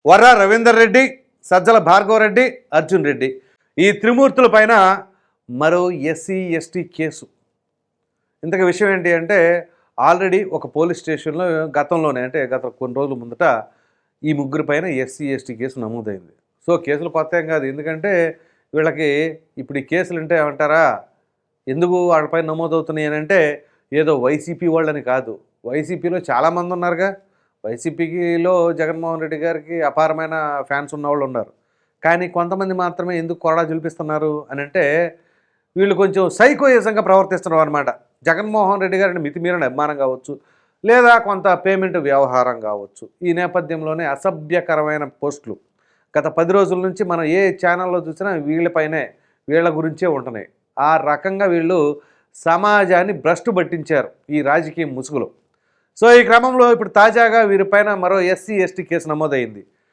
వర్ర రవీందర్ రెడ్డి, సజ్జల భార్గవరెడ్డి, అర్జున్ రెడ్డి ఈ త్రిమూర్తుల పైన మరో ఎస్సీ ఎస్టీ కేసు. ఇంతకు విషయం ఏంటి అంటే ఆల్రెడీ ఒక పోలీస్ స్టేషన్లో గతంలోనే అంటే గత కొన్ని రోజుల ముందట ఈ ముగ్గురు పైన ఎస్సీ ఎస్టీ కేసు నమోదైంది. సో కేసులు కొత్త ఏం కాదు, ఎందుకంటే వీళ్ళకి ఇప్పుడు ఈ కేసులు అంటే ఏమంటారా, ఎందుకు వాళ్ళపైన నమోదవుతున్నాయి అని అంటే ఏదో వైసీపీ వాళ్ళని కాదు, వైసీపీలో చాలామంది ఉన్నారుగా. వైసీపీలో జగన్మోహన్ రెడ్డి గారికి అపారమైన ఫ్యాన్స్ ఉన్నవాళ్ళు ఉన్నారు. కానీ కొంతమంది మాత్రమే ఎందుకు కొరడా చూపిస్తున్నారు అని అంటే వీళ్ళు కొంచెం సైకోయిజంగా ప్రవర్తిస్తున్నారు అనమాట. జగన్మోహన్ రెడ్డి గారిని మితిమీరిన అభిమానం కావచ్చు, లేదా కొంత పేమెంట్ వ్యవహారం కావచ్చు. ఈ నేపథ్యంలోనే అసభ్యకరమైన పోస్టులు గత 10 రోజుల నుంచి మనం ఏ ఛానల్లో చూసినా వీళ్ళపైనే, వీళ్ళ గురించే ఉంటున్నాయి. ఆ రకంగా వీళ్ళు సమాజాన్ని భ్రష్టు పట్టించారు ఈ రాజకీయ ముసుగులో. సో ఈ క్రమంలో ఇప్పుడు తాజాగా వీరిపైన మరో ఎస్సీ ఎస్టీ కేసు నమోదైంది.